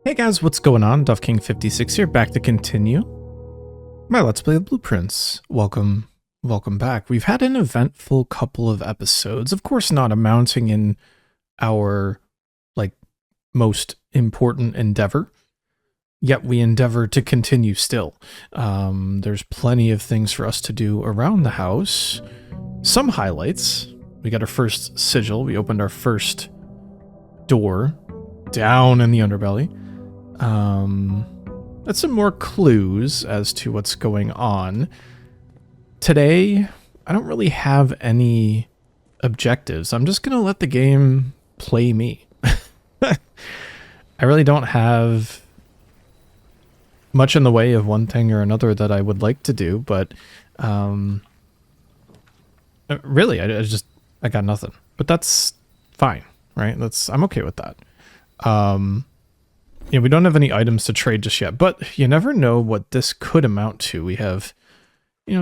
Hey guys, what's going on? DuffKing56 here, back to continue my Let's Play of Blueprints. Welcome back. We've had an eventful couple of episodes, of course not amounting in our, most important endeavor, yet we endeavor to continue still. There's plenty of things for us to do around the house. Some highlights. We got our first sigil, we opened our first door down in the underbelly. That's some more clues as to what's going on. Today, I don't really have any objectives. I'm just going to let the game play me. I really don't have much in the way of one thing or another that I would like to do, but really, I got nothing. But that's fine, right? I'm okay with that. Yeah, we don't have any items to trade just yet, but you never know what this could amount to. We have,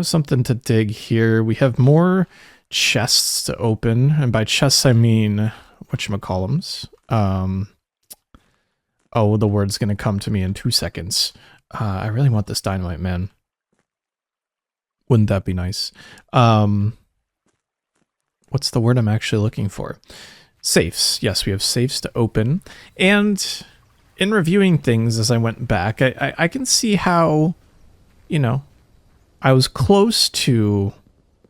something to dig here. We have more chests to open, and by chests I mean whatchamacallums. Oh, the word's gonna come to me in 2 seconds. I really want this dynamite, man. Wouldn't that be nice? What's the word I'm actually looking for? Safes. Yes, we have safes to open, and in reviewing things as I went back, I can see how, I was close to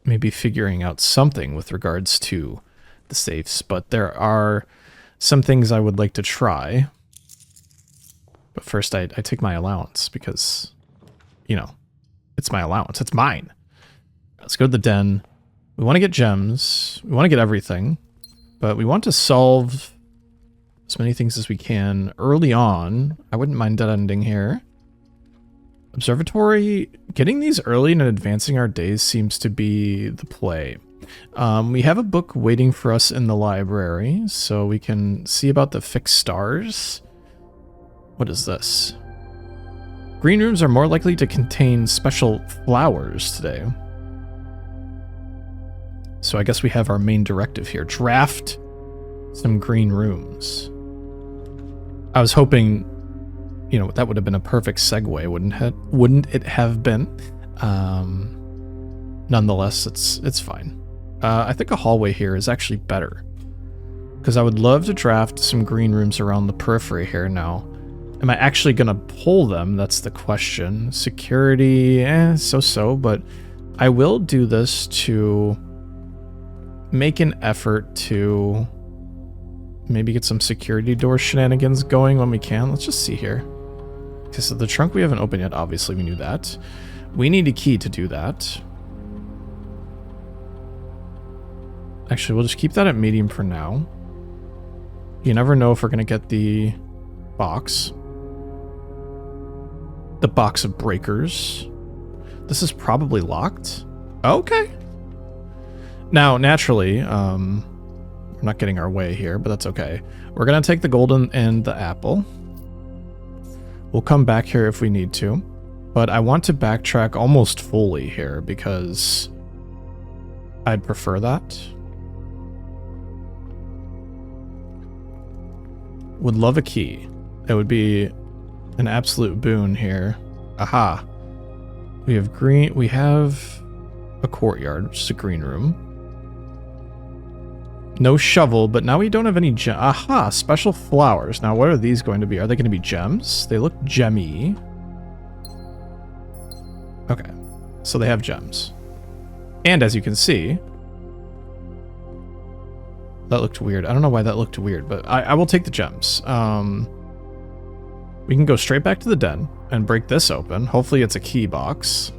maybe figuring out something with regards to the safes, but there are some things I would like to try. But first I take my allowance because, it's my allowance. It's mine. Let's go to the den. We want to get gems. We want to get everything, but we want to solve as many things as we can early on. I wouldn't mind dead ending here. Observatory, getting these early and advancing our days seems to be the play. We have a book waiting for us in the library, so we can see about the fixed stars. What is this? Green rooms are more likely to contain special flowers today. So I guess we have our main directive here. Draft some green rooms. I was hoping, that would have been a perfect segue, wouldn't it have been? Nonetheless, it's fine. I think a hallway here is actually better, because I would love to draft some green rooms around the periphery here now. Am I actually going to pull them? That's the question. Security, so-so, but I will do this to make an effort to maybe get some security door shenanigans going when we can. Let's just see here. Okay, so the trunk we haven't opened yet, obviously we knew that. We need a key to do that. Actually, we'll just keep that at medium for now. You never know if we're going to get the box. The box of breakers. This is probably locked. Okay. Now, naturally, we're not getting our way here, but that's okay. We're going to take the golden and the apple. We'll come back here if we need to, but I want to backtrack almost fully here because I'd prefer that. Would love a key. It would be an absolute boon here. Aha. We have green. We have a courtyard, which is a green room. No shovel, but now we don't have any aha, special flowers. Now, what are these going to be? Are they going to be gems? They look gemmy. Okay, so they have gems. And as you can see, that looked weird. I don't know why that looked weird, but I will take the gems. We can go straight back to the den and break this open. Hopefully it's a key box.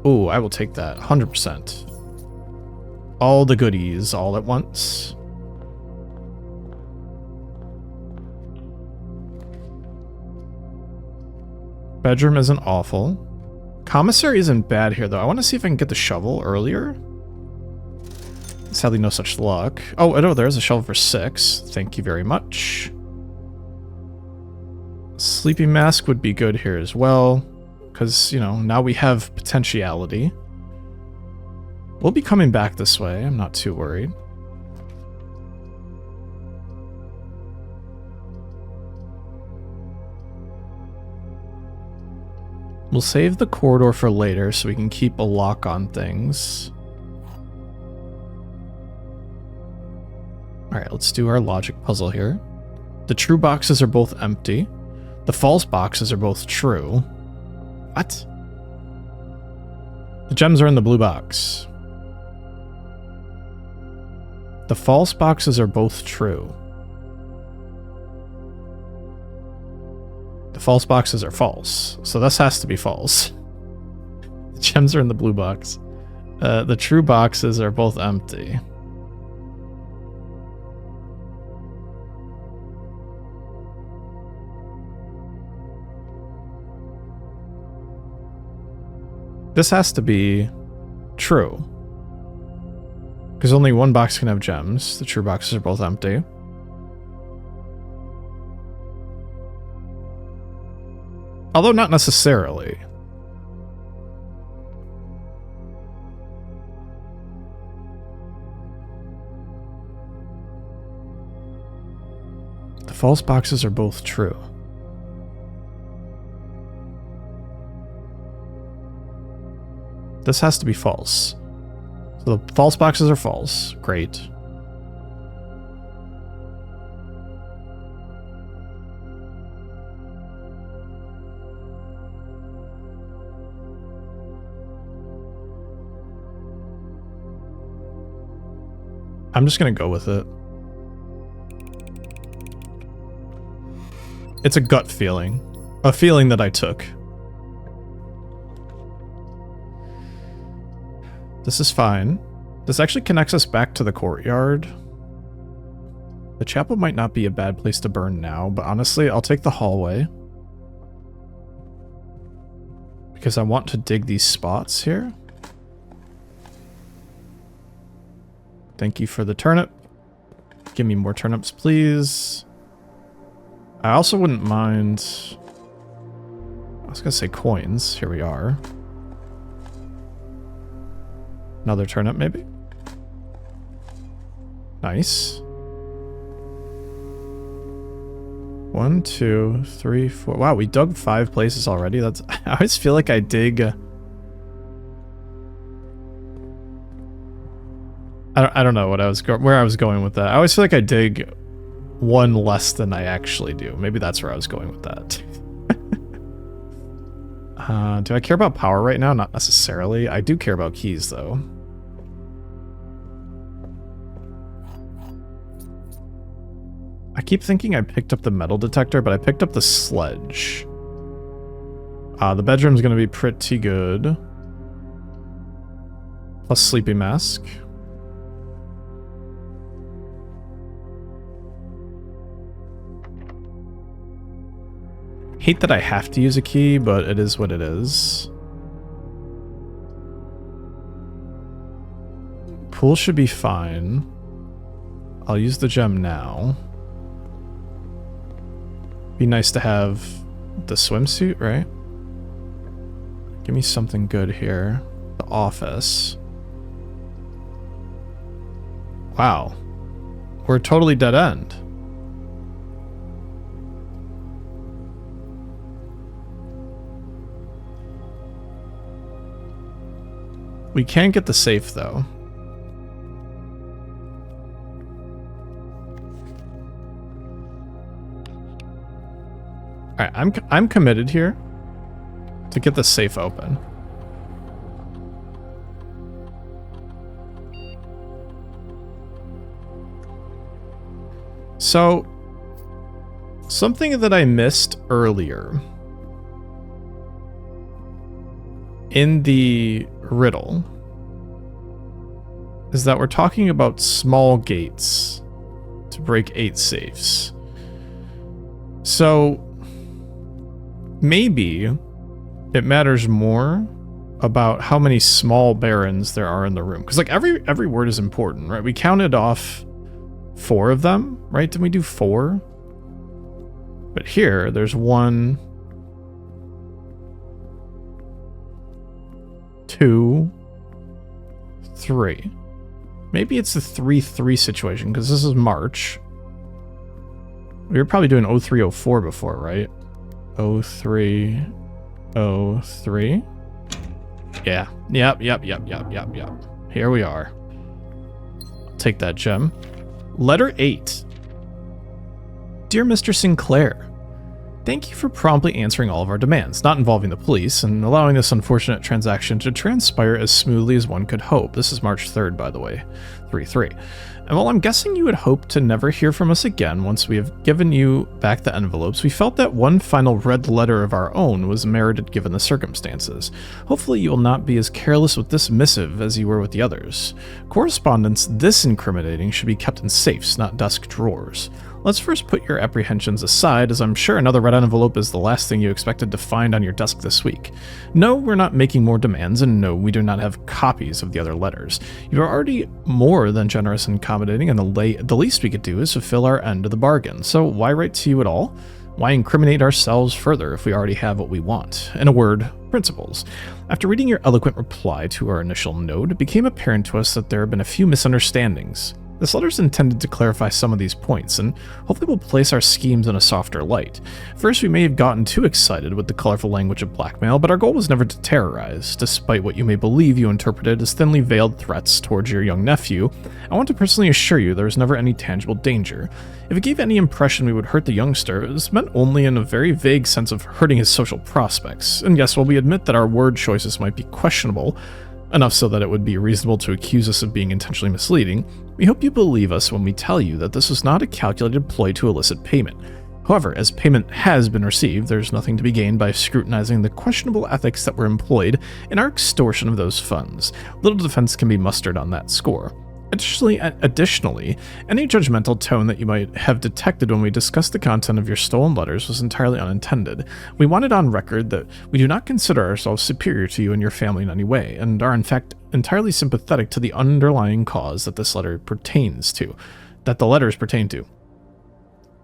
Ooh, I will take that, 100%. All the goodies all at once. Bedroom isn't awful. Commissary isn't bad here, though. I want to see if I can get the shovel earlier. Sadly, no such luck. Oh, no, there's a shovel for 6. Thank you very much. Sleeping mask would be good here as well, because, now we have potentiality. We'll be coming back this way. I'm not too worried. We'll save the corridor for later so we can keep a lock on things. Alright, let's do our logic puzzle here. The true boxes are both empty. The false boxes are both true. What? The gems are in the blue box. The false boxes are both true. The false boxes are false, so this has to be false. The gems are in the blue box. The true boxes are both empty. This has to be true. Because only one box can have gems. The true boxes are both empty. Although not necessarily. The false boxes are both true. This has to be false. So the false boxes are false. Great. I'm just gonna go with it. It's a gut feeling. A feeling that I took. This is fine. This actually connects us back to the courtyard. The chapel might not be a bad place to burn now, but honestly, I'll take the hallway. Because I want to dig these spots here. Thank you for the turnip. Give me more turnips, please. I also wouldn't mind... I was gonna say coins. Here we are. Another turnip, maybe? Nice. 1, 2, 3, 4. Wow, we dug 5 places already. That's... I always feel like I dig... I don't know what where I was going with that. I always feel like I dig 1 less than I actually do. Maybe that's where I was going with that. Do I care about power right now? Not necessarily. I do care about keys, though. I keep thinking I picked up the metal detector, but I picked up the sledge. The bedroom's gonna be pretty good. Plus sleeping mask. Hate that I have to use a key, but it is what it is. Pool should be fine. I'll use the gem now. Be nice to have the swimsuit, right? Give me something good here. The office. Wow. We're totally dead end. We can get the safe, though. Alright, I'm committed here to get the safe open. So, something that I missed earlier in the riddle is that we're talking about small gates to break 8 safes. So maybe it matters more about how many small barons there are in the room, because like every word is important, right? We counted off 4 of them, right? Didn't we do 4? But here there's 1, 2, 3. Maybe it's the 3-3 situation, because this is March. We were probably doing 0304 before, right? 03. 03. Yeah. Yep. Here we are. I'll take that gem. Letter 8. Dear Mr. Sinclair, thank you for promptly answering all of our demands, not involving the police, and allowing this unfortunate transaction to transpire as smoothly as one could hope. This is March 3rd, by the way. 3-3. And while I'm guessing you would hope to never hear from us again once we have given you back the envelopes, we felt that one final red letter of our own was merited given the circumstances. Hopefully you will not be as careless with this missive as you were with the others. Correspondence this incriminating should be kept in safes, not desk drawers. Let's first put your apprehensions aside, as I'm sure another red envelope is the last thing you expected to find on your desk this week. No, we're not making more demands, and no, we do not have copies of the other letters. You are already more than generous and accommodating, and the least we could do is fulfill our end of the bargain. So why write to you at all? Why incriminate ourselves further if we already have what we want? In a word, principles. After reading your eloquent reply to our initial note, it became apparent to us that there have been a few misunderstandings. This letter is intended to clarify some of these points, and hopefully will place our schemes in a softer light. First, we may have gotten too excited with the colorful language of blackmail, but our goal was never to terrorize. Despite what you may believe you interpreted as thinly veiled threats towards your young nephew, I want to personally assure you there was never any tangible danger. If it gave any impression we would hurt the youngster, it was meant only in a very vague sense of hurting his social prospects. And yes, while we admit that our word choices might be questionable, enough so that it would be reasonable to accuse us of being intentionally misleading, we hope you believe us when we tell you that this was not a calculated ploy to elicit payment. However, as payment has been received, there's nothing to be gained by scrutinizing the questionable ethics that were employed in our extortion of those funds. Little defense can be mustered on that score. Additionally, any judgmental tone that you might have detected when we discussed the content of your stolen letters was entirely unintended. We wanted on record that we do not consider ourselves superior to you and your family in any way, and are in fact entirely sympathetic to the underlying cause that this letter pertains to, that the letters pertain to.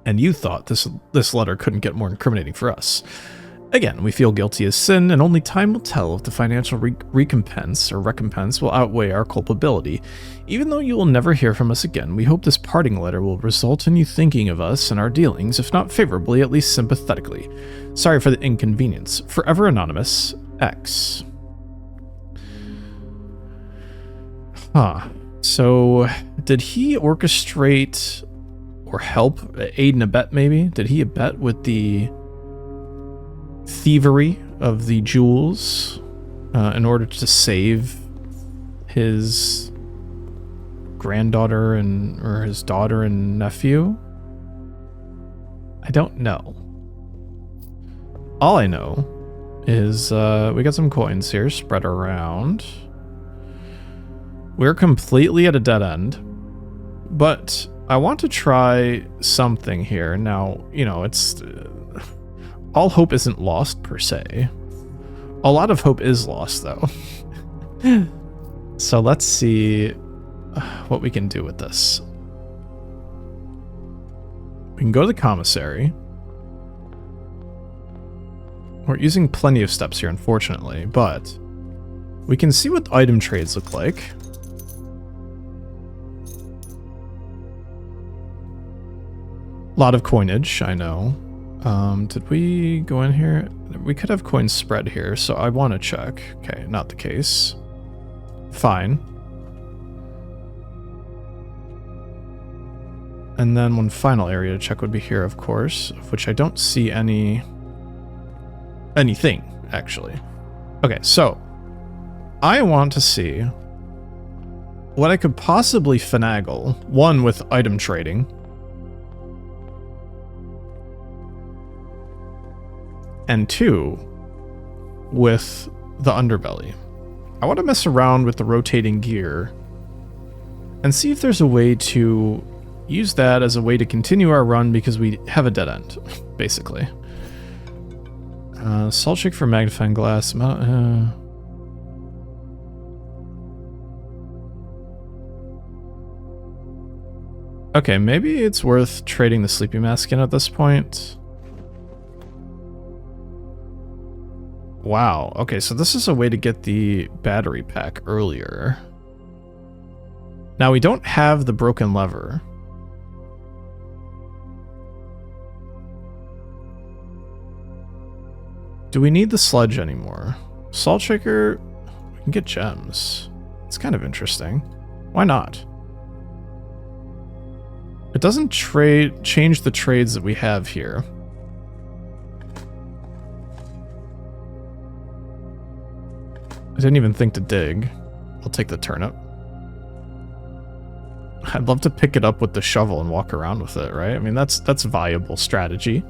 And you thought this letter couldn't get more incriminating for us. Again, we feel guilty as sin, and only time will tell if the financial recompense will outweigh our culpability. Even though you will never hear from us again, we hope this parting letter will result in you thinking of us and our dealings, if not favorably, at least sympathetically. Sorry for the inconvenience. Forever Anonymous, X. So, did he orchestrate or help, aid and abet maybe? Did he abet with the thievery of the jewels in order to save his granddaughter or his daughter and nephew? I don't know. All I know is we got some coins here spread around. We're completely at a dead end, but I want to try something here. Now, you know, it's all hope isn't lost, per se. A lot of hope is lost, though. So let's see what we can do with this. We can go to the commissary. We're using plenty of steps here, unfortunately, but we can see what item trades look like. A lot of coinage, I know. Did we go in here? We could have coins spread here, so I want to check. Okay, not the case. Fine. And then one final area to check would be here, of course, of which I don't see anything, actually. Okay, so I want to see what I could possibly finagle. One, with item trading. And two, with the underbelly. I want to mess around with the rotating gear and see if there's a way to use that as a way to continue our run, because we have a dead end, basically. Salt shake for magnifying glass. Okay, maybe it's worth trading the sleepy mask in at this point. Wow, okay, so this is a way to get the battery pack earlier. Now, we don't have the broken lever. Do we need the sledge anymore? Salt shaker, we can get gems. It's kind of interesting. Why not? It doesn't change the trades that we have here. I didn't even think to dig. I'll take the turnip. I'd love to pick it up with the shovel and walk around with it, right? I mean, that's a viable strategy.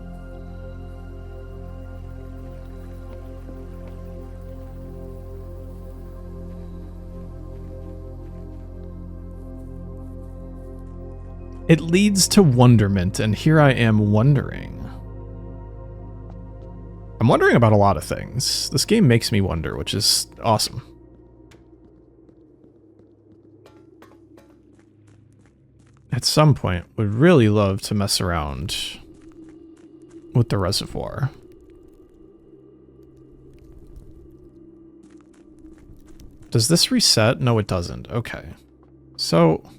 It leads to wonderment, and here I am wondering. I'm wondering about a lot of things. This game makes me wonder, which is awesome. At some point, would really love to mess around with the reservoir. Does this reset? No, it doesn't. Okay. So...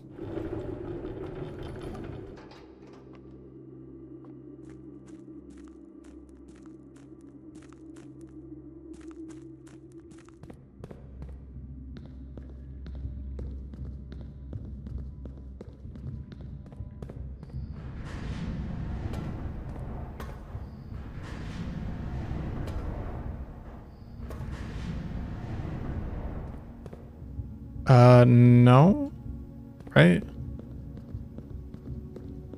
no? Right?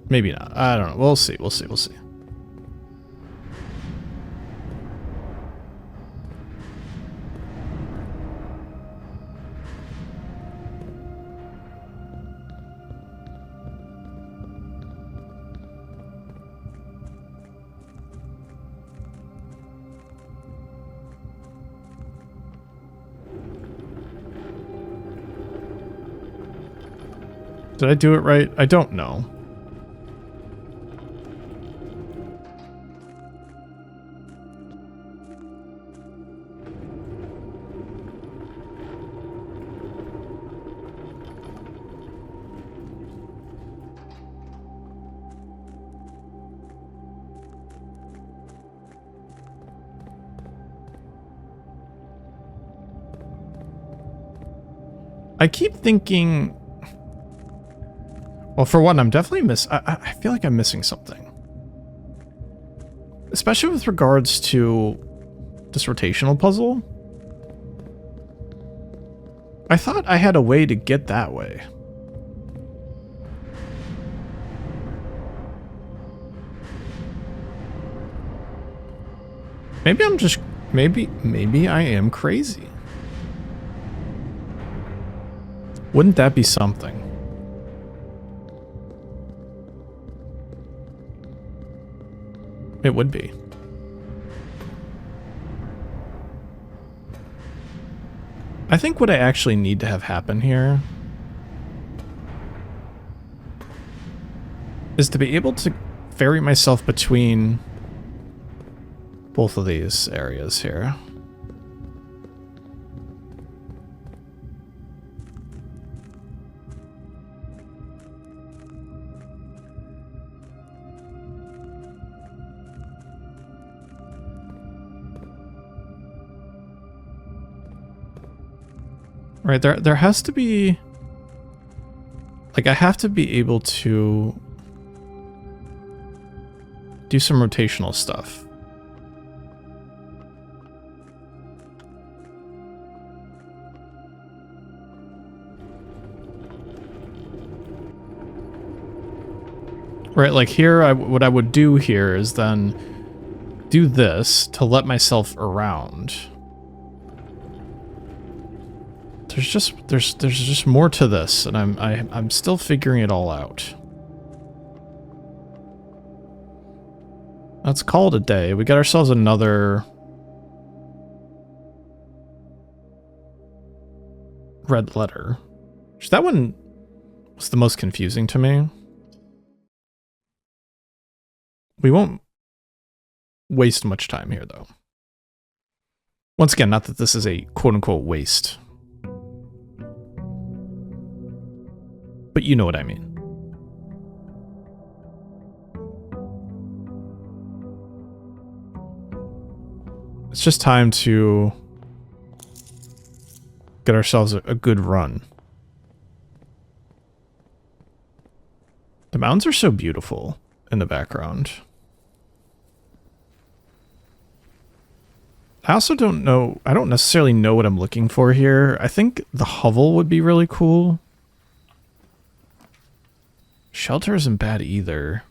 Maybe not. I don't know. We'll see. We'll see. We'll see. Did I do it right? I don't know. I keep thinking... Well, for one, I'm definitely I feel like I'm missing something. Especially with regards to this rotational puzzle. I thought I had a way to get that way. Maybe I'm just... Maybe I am crazy. Wouldn't that be something? It would be. I think what I actually need to have happen here is to be able to ferry myself between both of these areas here. Right, there has to be... Like, I have to be able to do some rotational stuff. Right, like here, what I would do here is then do this to let myself around. There's just more to this, and I'm still figuring it all out. Let's call it a day. We got ourselves another red letter. That one was the most confusing to me. We won't waste much time here, though. Once again, not that this is a quote-unquote waste. But you know what I mean. It's just time to get ourselves a good run. The mountains are so beautiful in the background. I also don't know, I don't necessarily know what I'm looking for here. I think the hovel would be really cool. Shelter isn't bad either.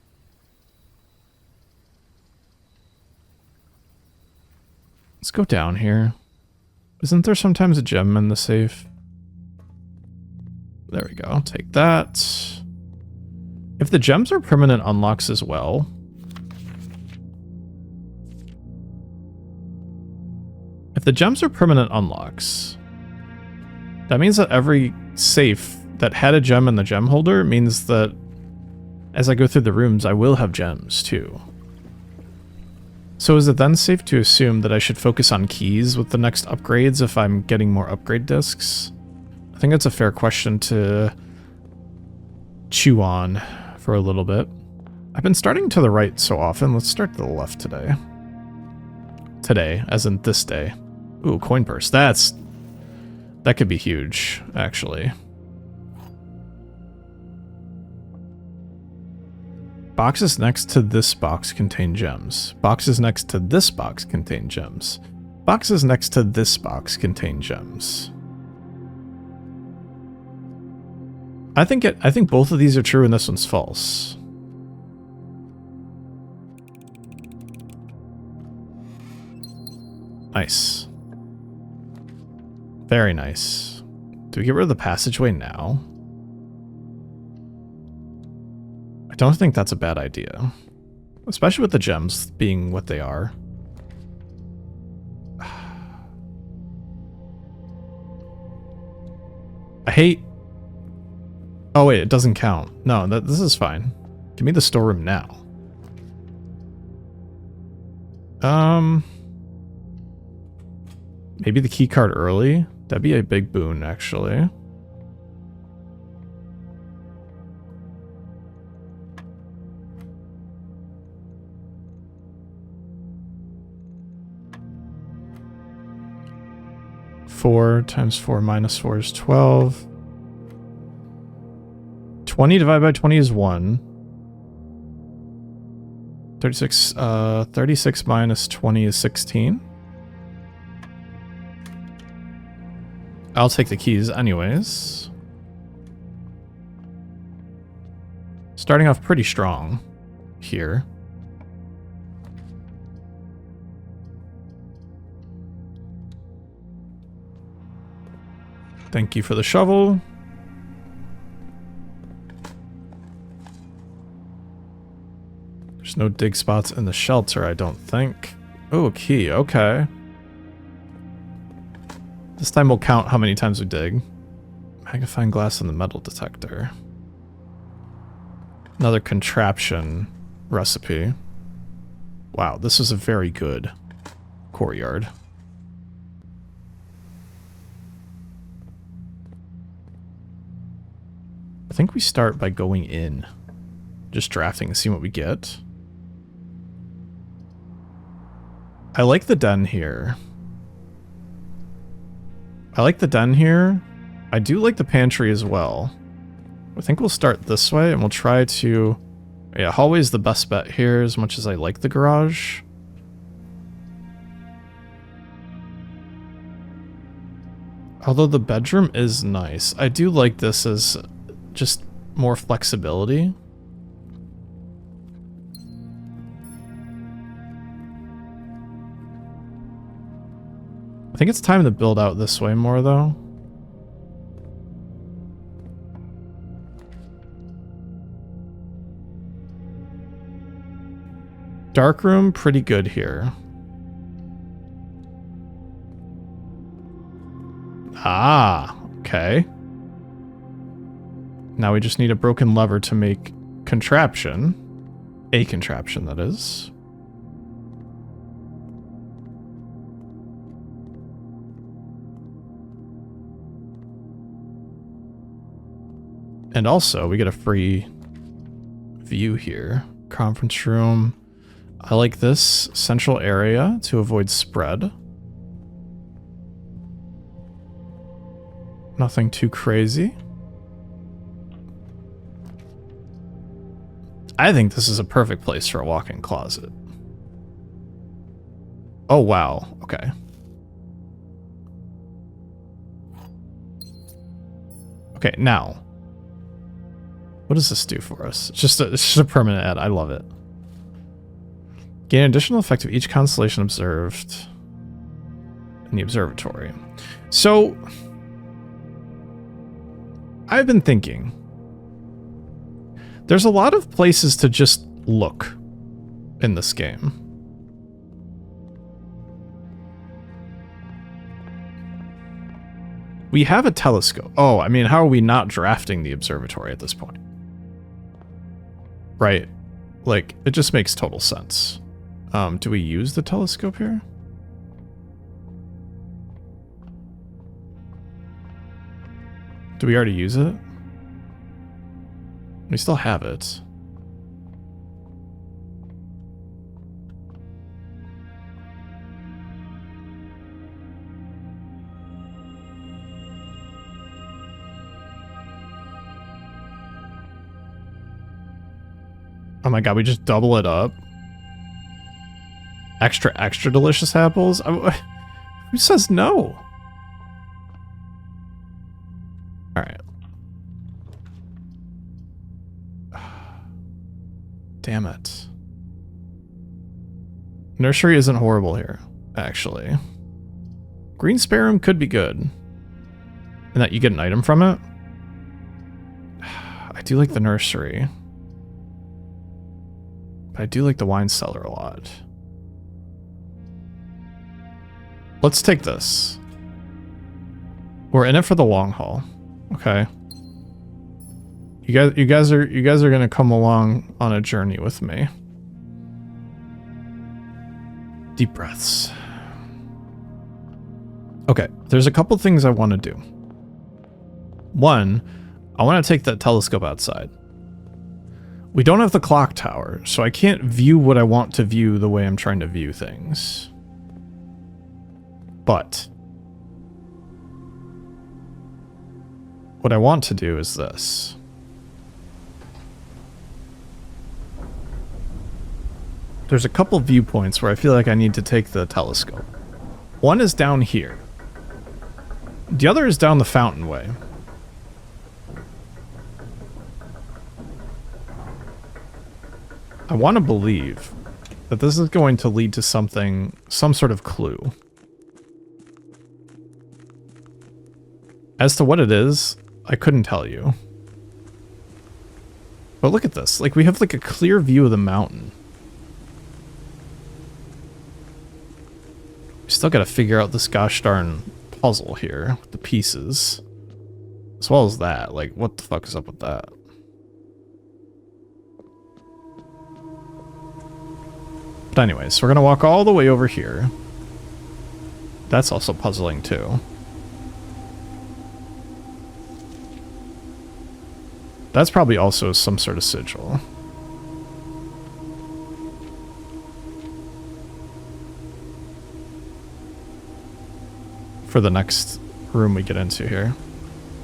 Let's go down here. Isn't there sometimes a gem in the safe? There we go, I'll take that. If the gems are permanent unlocks as well. If the gems are permanent unlocks, that means that every safe that had a gem in the gem holder means that as I go through the rooms, I will have gems too. So is it then safe to assume that I should focus on keys with the next upgrades if I'm getting more upgrade discs? I think that's a fair question to chew on for a little bit. I've been starting to the right so often. Let's start to the left today. Today, as in this day. Ooh, coin purse. That could be huge, actually. Boxes next to this box contain gems. Boxes next to this box contain gems. Boxes next to this box contain gems. I think both of these are true and this one's false. Nice. Very nice. Do we get rid of the passageway now? I don't think that's a bad idea. Especially with the gems being what they are. I hate... Oh wait, it doesn't count. No, this is fine. Give me the storeroom now. Maybe the key card early? That'd be a big boon, actually. Four times 4 minus 4 is 12. 20 divided by 20 is 1. 36 minus 20 is 16. I'll take the keys anyways. Starting off pretty strong here. Thank you for the shovel. There's no dig spots in the shelter, I don't think. Oh, key, okay. This time we'll count how many times we dig. Magnifying glass in the metal detector. Another contraption recipe. Wow, this is a very good courtyard. I think we start by going in. Just drafting and seeing what we get. I like the den here. I do like the pantry as well. I think we'll start this way and we'll try to... Yeah, hallway is the best bet here as much as I like the garage. Although the bedroom is nice. I do like this as just more flexibility. I think it's time to build out this way more, though. Dark room, pretty good here. Ah, okay. Now we just need a broken lever to make contraption. A contraption, that is. And also, we get a free view here. Conference room. I like this central area to avoid spread. Nothing too crazy. I think this is a perfect place for a walk-in closet. Oh, wow. Okay. Okay, now. What does this do for us? It's just a permanent add. I love it. Gain additional effect of each constellation observed in the observatory. So, I've been thinking. There's a lot of places to just look in this game. We have a telescope. Oh, I mean, how are we not drafting the observatory at this point? Right? Like, it just makes total sense. Do we use the telescope here? Do we already use it? We still have it. Oh my god, we just double it up. Extra, extra delicious apples? Who says no? Alright. Damn it. Nursery isn't horrible here, actually. Green spare room could be good. And that you get an item from it? I do like the nursery. But I do like the wine cellar a lot. Let's take this. We're in it for the long haul. Okay. You guys are gonna come along on a journey with me. Deep breaths. Okay, there's a couple things I want to do. One, I want to take that telescope outside. We don't have the clock tower, so I can't view what I want to view the way I'm trying to view things. But what I want to do is this. There's a couple viewpoints where I feel like I need to take the telescope. One is down here. The other is down the fountainway. I want to believe that this is going to lead to something, some sort of clue. As to what it is, I couldn't tell you. But look at this. Like, we have like a clear view of the mountain. We still gotta figure out this gosh darn puzzle here with the pieces. As well as that. Like, what the fuck is up with that? But anyways, we're gonna walk all the way over here. That's also puzzling too. That's probably also some sort of sigil. For the next room we get into here.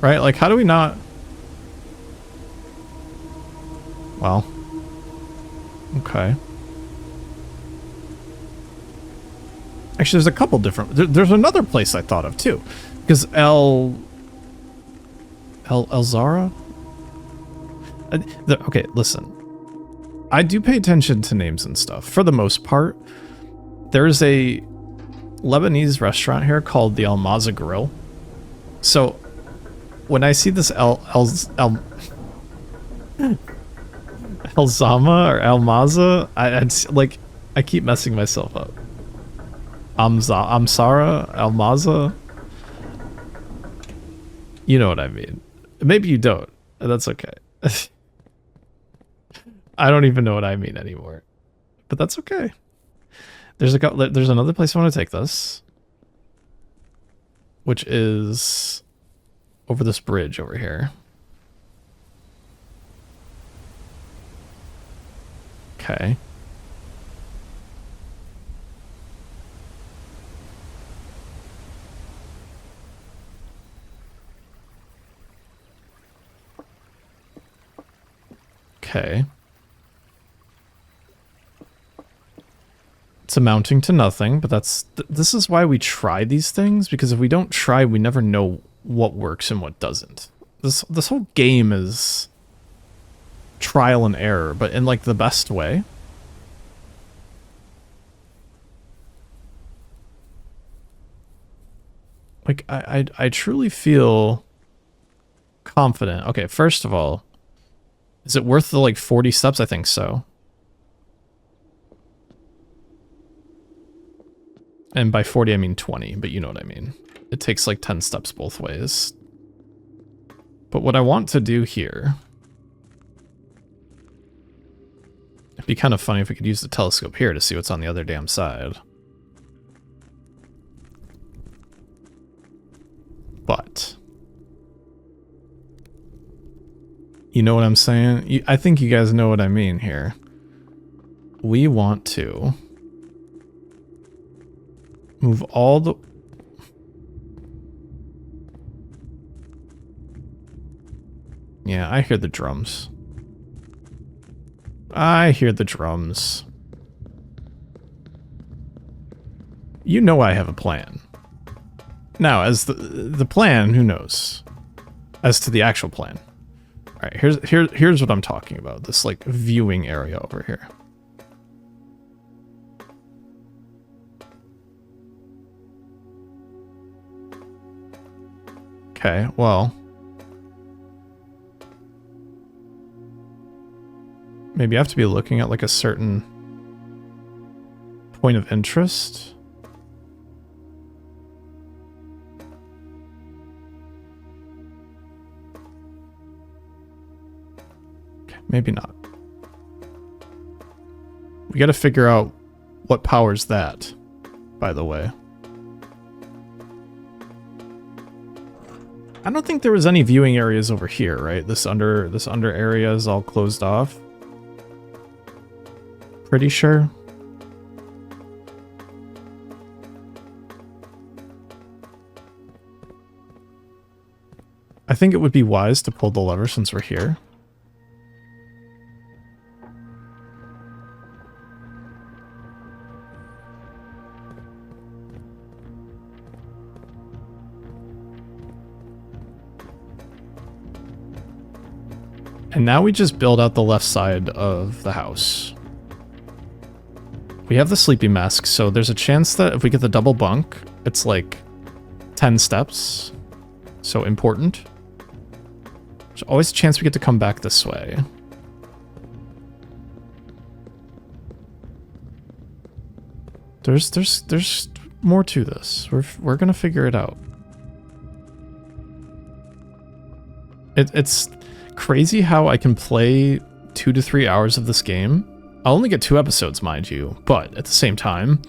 Right? Like, how do we not... Well. Okay. Actually, there's a couple different... There's another place I thought of, too. Because Elzara? Okay, listen. I do pay attention to names and stuff. For the most part, there's a Lebanese restaurant here called the Almaza Grill. So, when I see this Elzama or Almaza, I keep messing myself up. Amsara? Almaza? You know what I mean. Maybe you don't. That's okay. I don't even know what I mean anymore. But that's okay. There's another place I want to take this. Which is over this bridge over here. Okay. Okay. It's amounting to nothing, but this is why we try these things, because if we don't try, we never know what works and what doesn't. This whole game is trial and error, but in like the best way. Like I truly feel confident. Okay, first of all, is it worth the like 40 steps? I think so. And by 40 I mean 20, but you know what I mean. It takes like 10 steps both ways. But what I want to do here, it'd be kind of funny if we could use the telescope here to see what's on the other damn side. But you know what I'm saying? I think you guys know what I mean here. We want to move all the... Yeah, I hear the drums. I hear the drums. You know I have a plan. Now, as the plan, who knows? As to the actual plan. Alright, here's what I'm talking about. This, like, viewing area over here. Okay, well... maybe I have to be looking at, like, a certain point of interest. Maybe not. We gotta figure out what powers that, by the way. I don't think there was any viewing areas over here, right? This under area is all closed off. Pretty sure. I think it would be wise to pull the lever since we're here. And now we just build out the left side of the house. We have the sleeping mask, so there's a chance that if we get the double bunk, it's like 10 steps. So important. There's always a chance we get to come back this way. There's more to this. We're gonna figure it out. It's crazy how I can play 2 to 3 hours of this game. I'll only get 2 episodes, mind you, but at the same time,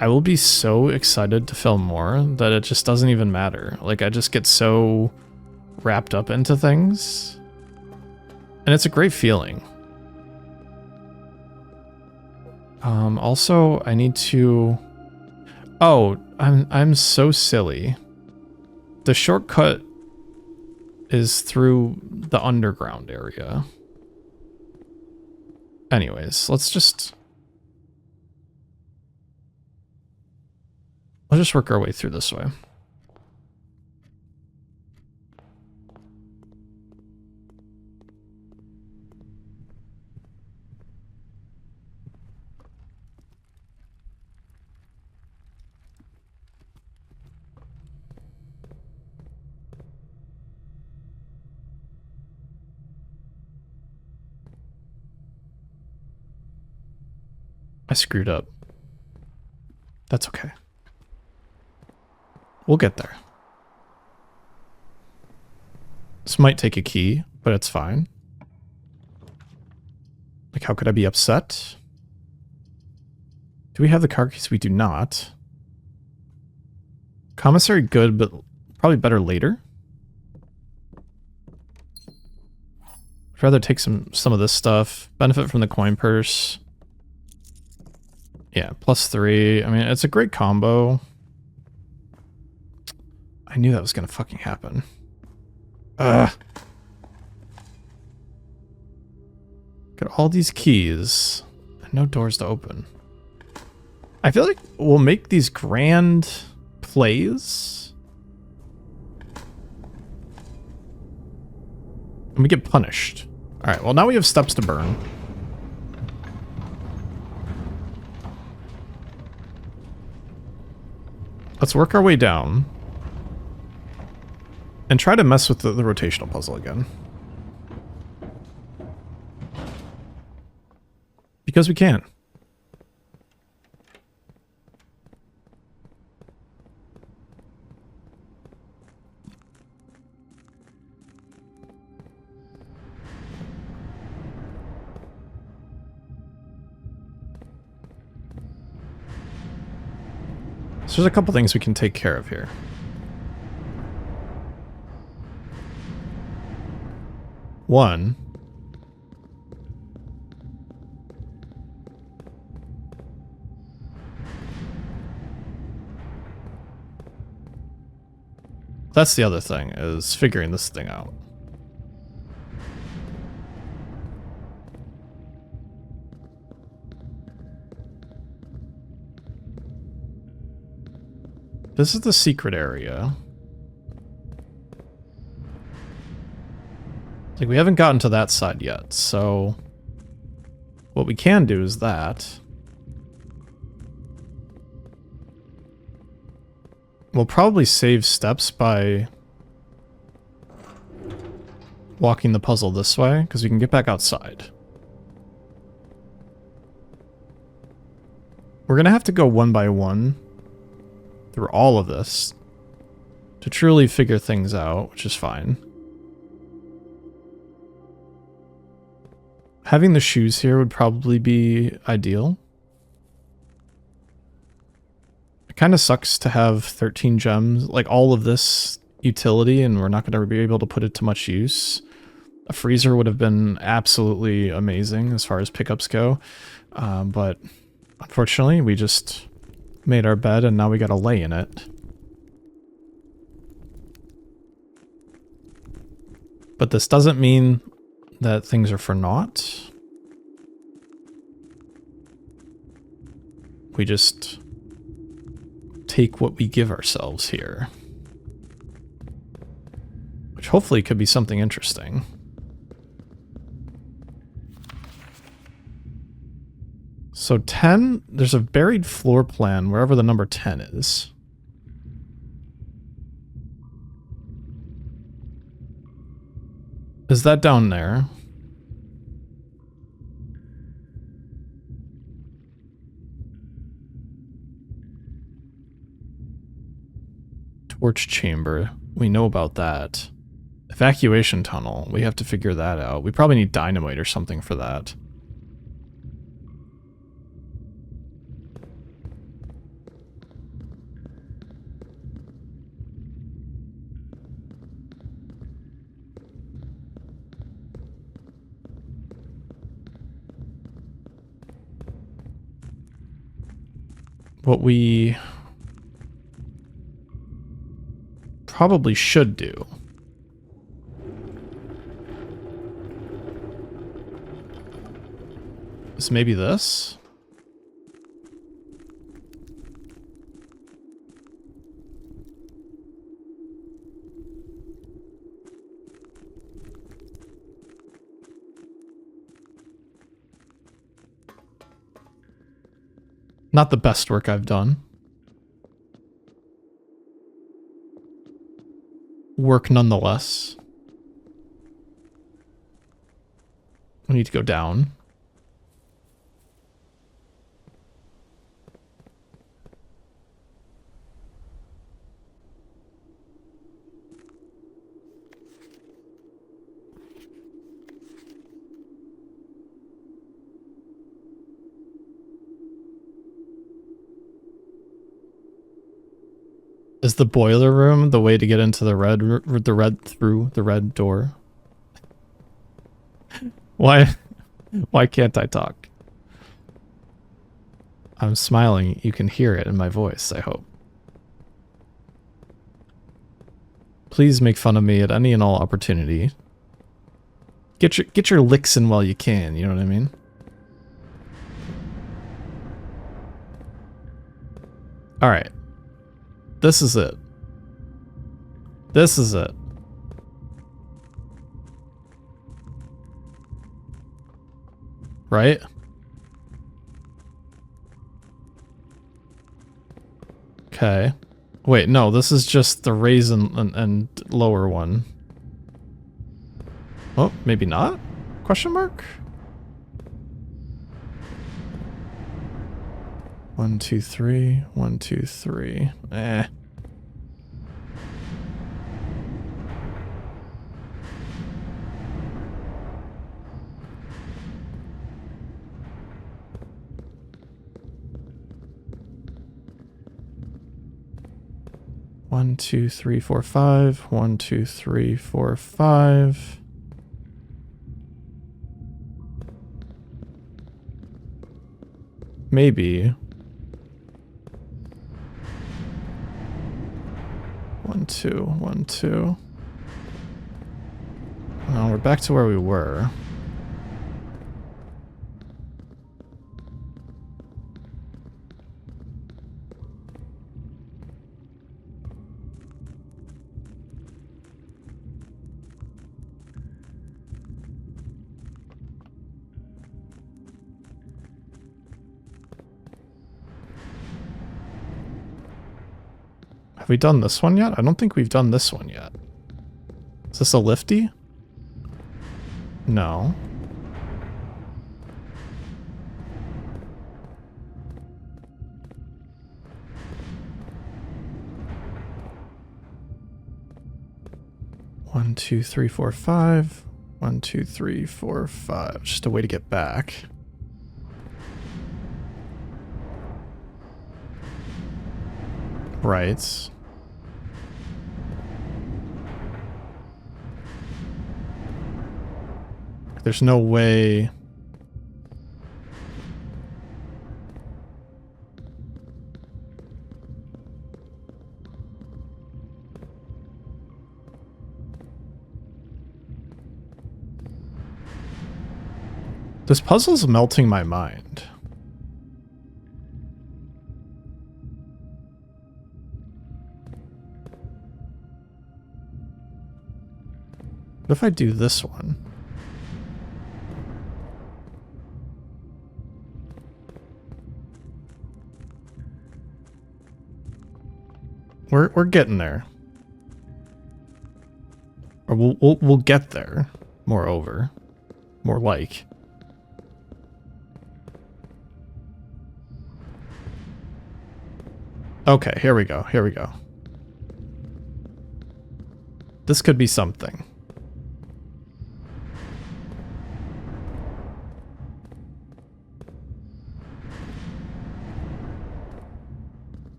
I will be so excited to film more that it just doesn't even matter. Like, I just get so wrapped up into things. And it's a great feeling. Also, I need to... Oh, I'm so silly. The shortcut is through the underground area. Anyways, let's just work our way through this way. I screwed up. That's okay. We'll get there. This might take a key, but it's fine. Like, how could I be upset? Do we have the car keys? We do not. Commissary good, but probably better later. I'd rather take some of this stuff. Benefit from the coin purse. Yeah, +3. I mean, it's a great combo. I knew that was gonna fucking happen. Ugh. Got all these keys. And no doors to open. I feel like we'll make these grand plays. And we get punished. Alright, well now we have steps to burn. Let's work our way down. And try to mess with the rotational puzzle again. Because we can. So there's a couple things we can take care of here. One. That's the other thing, is figuring this thing out. This is the secret area. Like, we haven't gotten to that side yet, so what we can do is that. We'll probably save steps by walking the puzzle this way, because we can get back outside. We're going to have to go one by one through all of this to truly figure things out, which is fine. Having the shoes here would probably be ideal. It kind of sucks to have 13 gems, like all of this utility, and we're not going to be able to put it to much use. A freezer would have been absolutely amazing as far as pickups go, but unfortunately we just made our bed and now we gotta lay in it. But this doesn't mean that things are for naught. We just take what we give ourselves here. Which hopefully could be something interesting. So 10, there's a buried floor plan wherever the number 10 is. Is that down there? Torch chamber. We know about that. Evacuation tunnel. We have to figure that out. We probably need dynamite or something for that. What we probably should do is maybe this. Not the best work I've done. Work nonetheless. We need to go down. Is the boiler room the way to get into the red door? Why can't I talk? I'm smiling. You can hear it in my voice, I hope. Please make fun of me at any and all opportunity. Get your licks in while you can, you know what I mean? Alright. This is it. This is it. Right? Okay. Wait, no, this is just the raise and lower one. Oh, maybe not? Question mark? 1, 2, 3. 1, 2, 3. Eh. One, 2, 3, 4, 5. 1, 2, 3, 4, 5. Maybe. 1, 2, 1, 2. Oh, we're back to where we were. Have we done this one yet? I don't think we've done this one yet. Is this a lifty? No. One, 2, 3, 4, 5. 1, 2, 3, 4, 5. Just a way to get back. Right. There's no way. This puzzle's melting my mind. What if I do this one? We're getting there. Or we'll get there. Moreover. More like. Okay, here we go. Here we go. This could be something.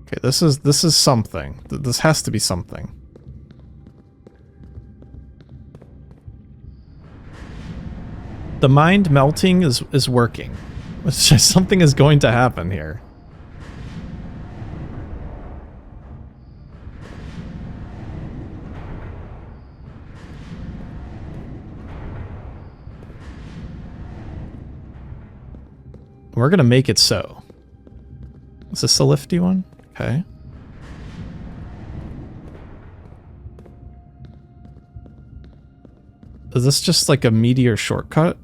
Okay, this is something. This has to be something. The mind melting is working. It's just something is going to happen here. We're gonna make it so. Is this a lifty one? Okay. Is this just like a meteor shortcut?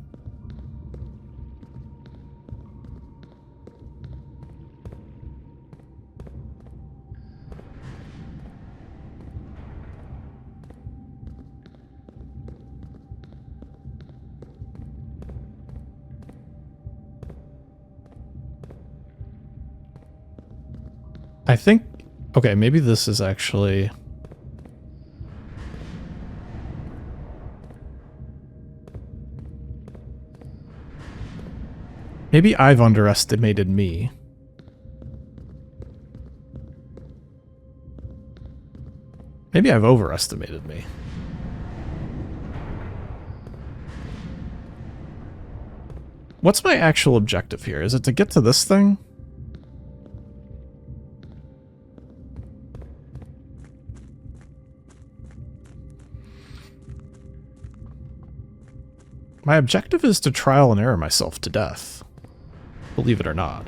I think, okay, maybe this is actually... Maybe I've underestimated me. Maybe I've overestimated me. What's my actual objective here? Is it to get to this thing? My objective is to trial and error myself to death. Believe it or not.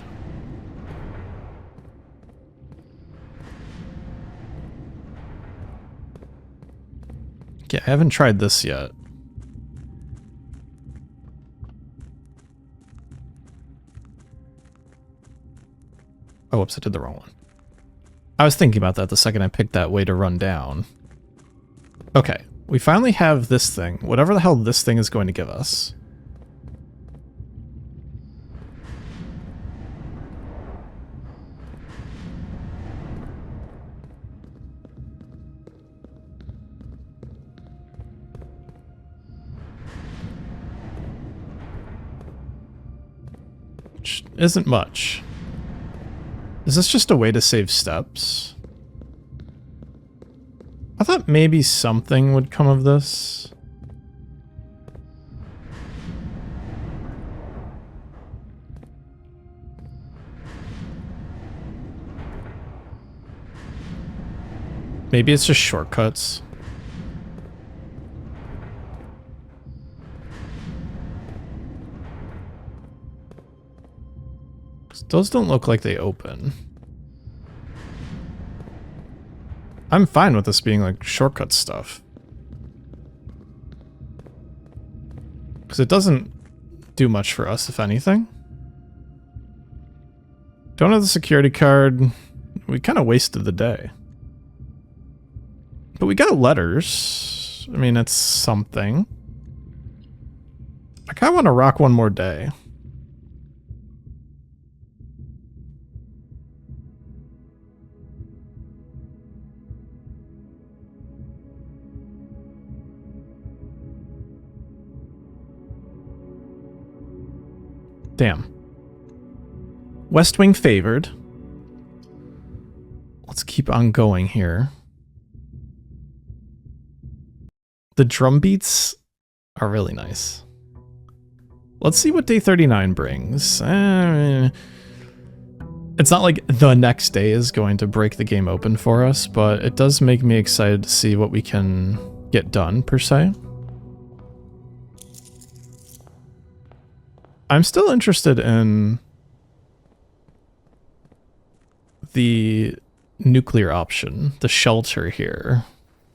Yeah, I haven't tried this yet. Oh, whoops, I did the wrong one. I was thinking about that the second I picked that way to run down. Okay, we finally have this thing. Whatever the hell this thing is going to give us. Which isn't much. Is this just a way to save steps? I thought maybe something would come of this. Maybe it's just shortcuts. Those don't look like they open. I'm fine with this being like shortcut stuff. Because it doesn't do much for us, if anything. Don't have the security card. We kind of wasted the day. But we got letters. I mean, it's something. I kind of want to rock one more day. Damn. West Wing favored. Let's keep on going here. The drum beats are really nice. Let's see what day 39 brings. It's not like the next day is going to break the game open for us, but it does make me excited to see what we can get done, per se. I'm still interested in the nuclear option, the shelter here.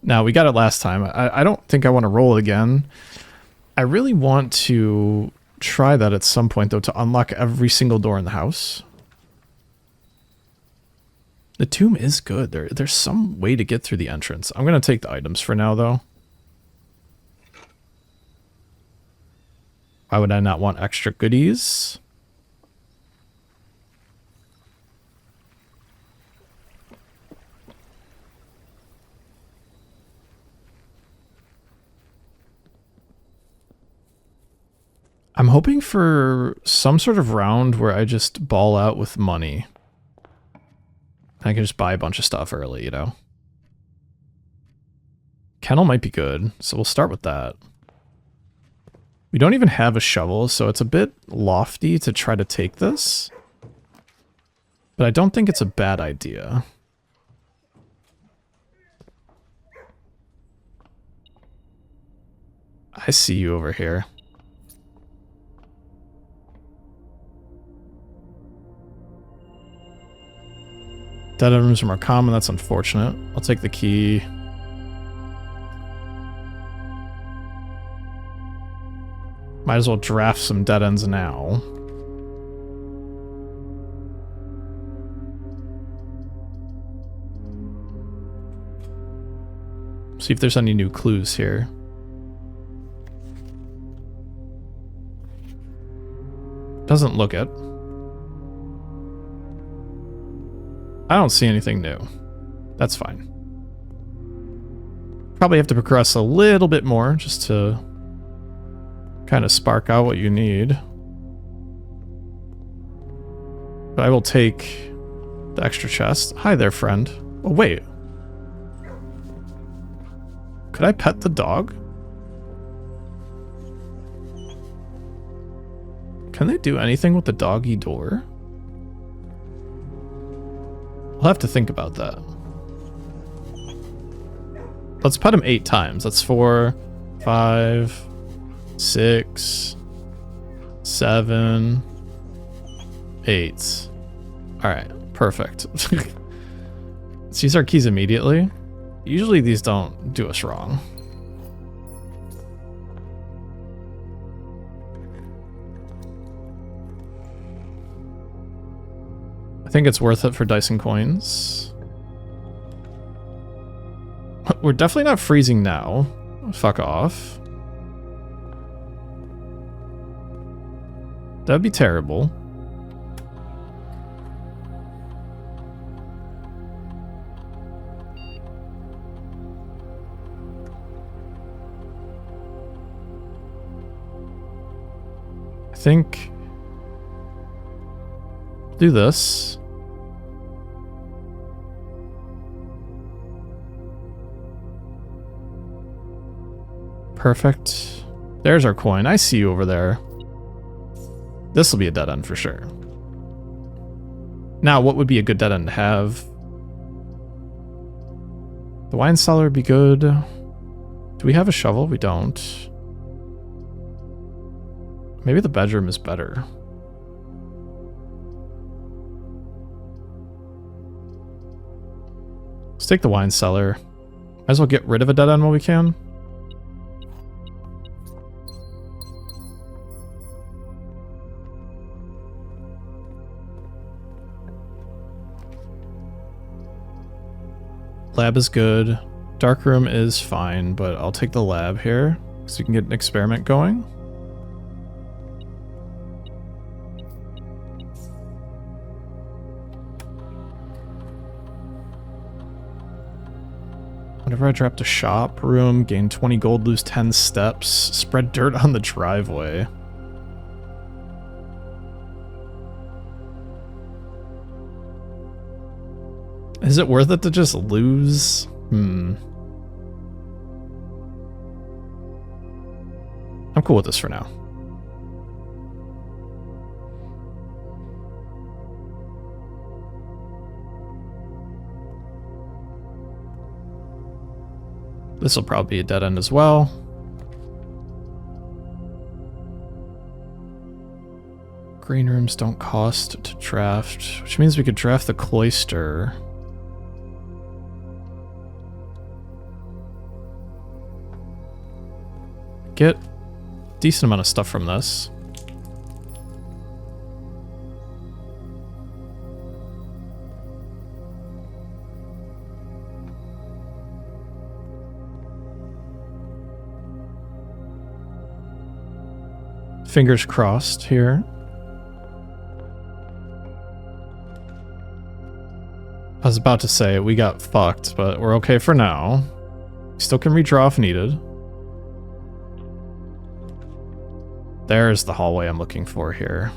Now, we got it last time. I don't think I want to roll it again. I really want to try that at some point, though, to unlock every single door in the house. The tomb is good. There's some way to get through the entrance. I'm going to take the items for now, though. Why would I not want extra goodies? I'm hoping for some sort of round where I just ball out with money. I can just buy a bunch of stuff early, you know? Kennel might be good, so we'll start with that. We don't even have a shovel, so it's a bit lofty to try to take this. But I don't think it's a bad idea. I see you over here. Dead items are more common, that's unfortunate. I'll take the key. Might as well draft some dead ends now. See if there's any new clues here. Doesn't look it. I don't see anything new. That's fine. Probably have to progress a little bit more just to kind of spark out what you need. But I will take the extra chest. Hi there, friend. Oh, wait. Could I pet the dog? Can they do anything with the doggy door? We'll have to think about that. Let's pet him 8 times. That's 4, 5, 6, 7, 8. All right, perfect. Let's use our keys immediately. Usually these don't do us wrong. I think it's worth it for dice and coins. We're definitely not freezing now. Fuck off. That'd be terrible. I think do this. Perfect. There's our coin. I see you over there. This will be a dead end for sure. Now, what would be a good dead end to have? The wine cellar would be good. Do we have a shovel? We don't. Maybe the bedroom is better. Let's take the wine cellar. Might as well get rid of a dead end while we can. Lab is good. Dark room is fine, but I'll take the lab here so we can get an experiment going. Whenever I drop to shop room, gain 20 gold, lose 10 steps, spread dirt on the driveway. Is it worth it to just lose? I'm cool with this for now. This will probably be a dead end as well. Green rooms don't cost to draft, which means we could draft the cloister. Get a decent amount of stuff from this. Fingers crossed here. I was about to say we got fucked, but we're okay for now. Still can redraw if needed. There's the hallway I'm looking for here.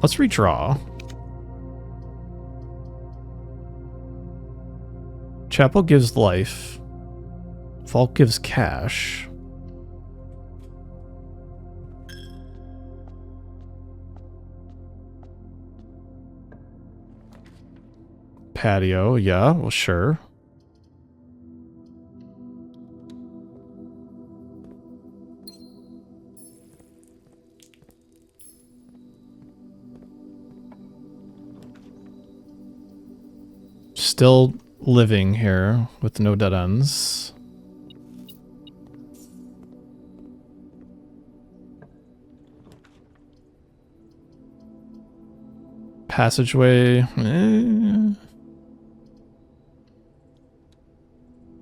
Let's redraw. Chapel gives life. Vault gives cash. Patio, yeah, well, sure. Still living here with no dead ends. Passageway.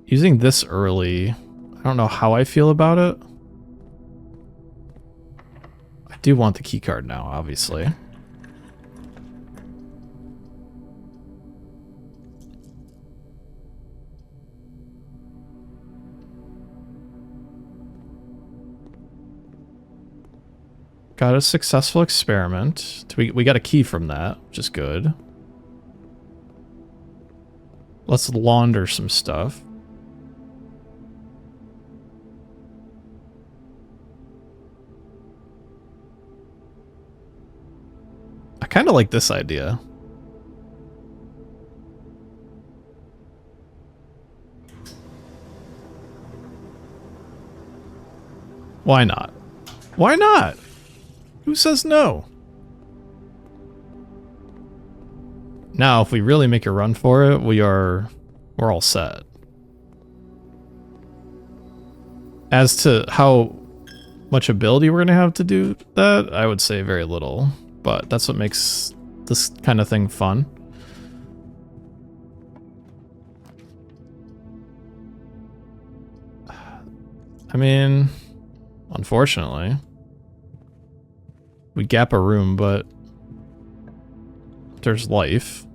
Using this early, I don't know how I feel about it. I do want the keycard now, obviously. Got a successful experiment. We got a key from that, which is good. Let's launder some stuff. I kind of like this idea. Why not? Why not? Who says no? Now, if we really make a run for it, we're all set. As to how much ability we're gonna have to do that, I would say very little, but that's what makes this kind of thing fun. I mean, unfortunately, we gap a room, but there's life.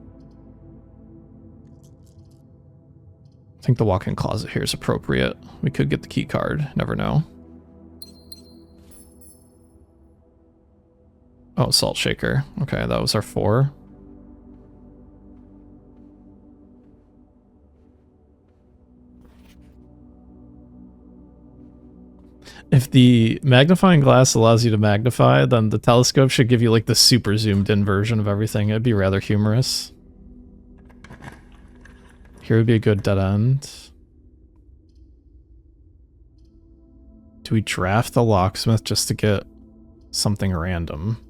I think the walk-in closet here is appropriate. We could get the key card, never know. Oh, salt shaker. Okay, that was our 4. If the magnifying glass allows you to magnify, then the telescope should give you like the super zoomed in version of everything. It'd be rather humorous. Here would be a good dead end. Do we draft the locksmith just to get something random?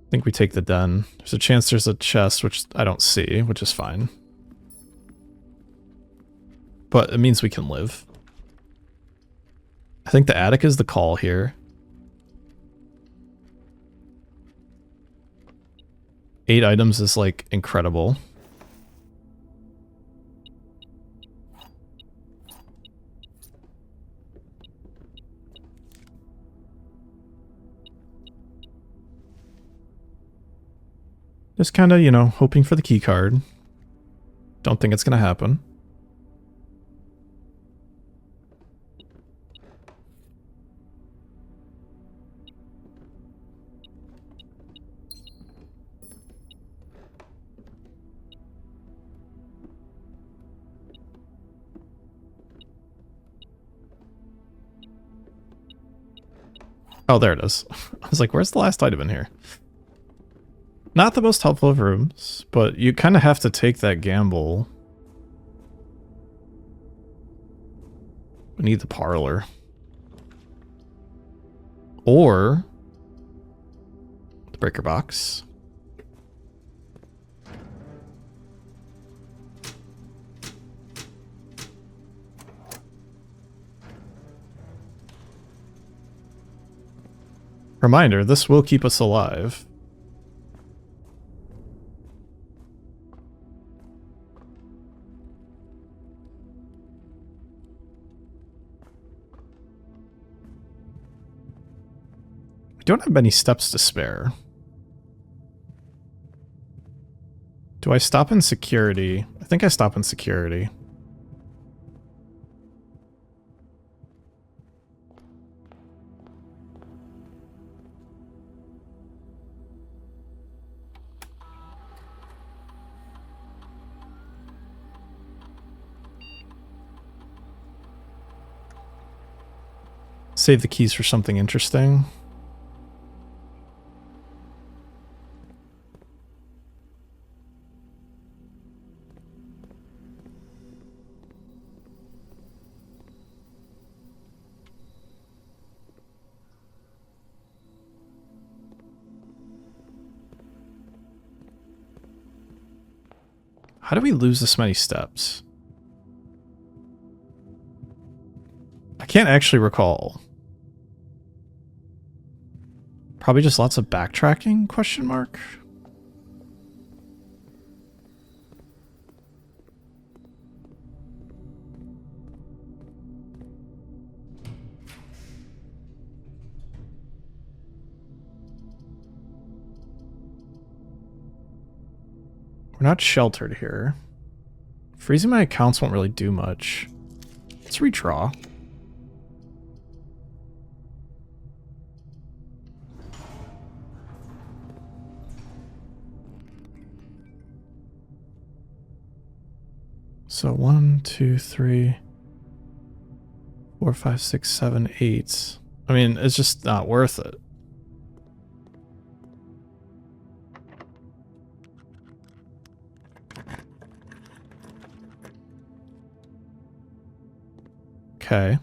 I think we take the den. There's a chance there's a chest, which I don't see, which is fine. But it means we can live. I think the attic is the call here. 8 items is like incredible. Just kind of, you know, hoping for the key card. Don't think it's going to happen. Oh, there it is. I was like, where's the last item in here? Not the most helpful of rooms, but you kind of have to take that gamble. We need the parlor. Or the breaker box. Reminder, this will keep us alive. We don't have many steps to spare. Do I stop in security? I think I stop in security. Save the keys for something interesting. How do we lose this many steps? I can't actually recall. Probably just lots of backtracking, question mark? We're not sheltered here. Freezing my accounts won't really do much. Let's redraw. So 1, 2, 3, 4, 5, 6, 7, 8. I mean, it's just not worth it. Okay.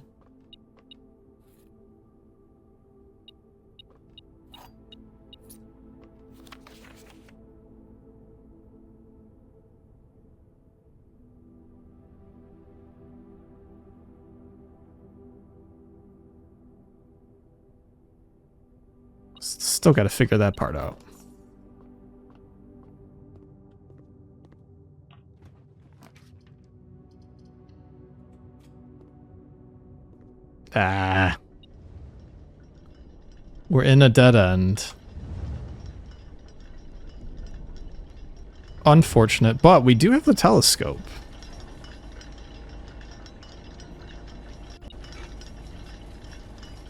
Still got to figure that part out. Ah. We're in a dead end. Unfortunate, but we do have the telescope.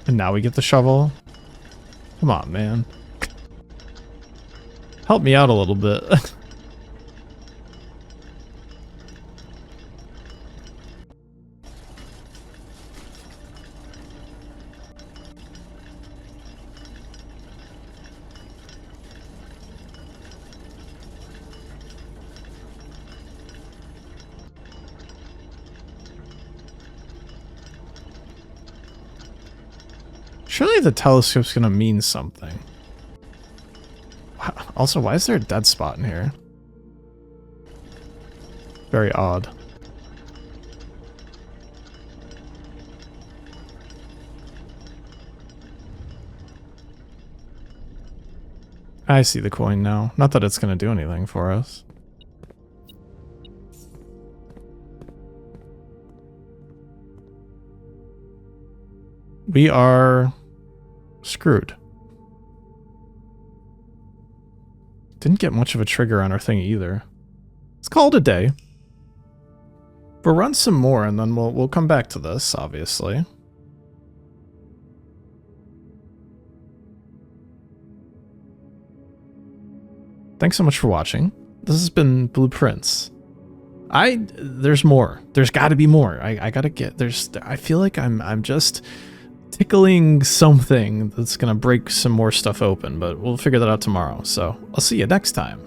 And now we get the shovel. Come on, man. Help me out a little bit. Surely the telescope's gonna mean something. Also, why is there a dead spot in here? Very odd. I see the coin now. Not that it's gonna do anything for us. We are screwed. Didn't get much of a trigger on our thing either. Let's call it a day. We'll run some more and then we'll come back to this, obviously. Thanks so much for watching. This has been Blueprints. There's more. There's got to be more. I gotta get. I feel like I'm just tickling something that's gonna break some more stuff open, but we'll figure that out tomorrow. So I'll see you next time.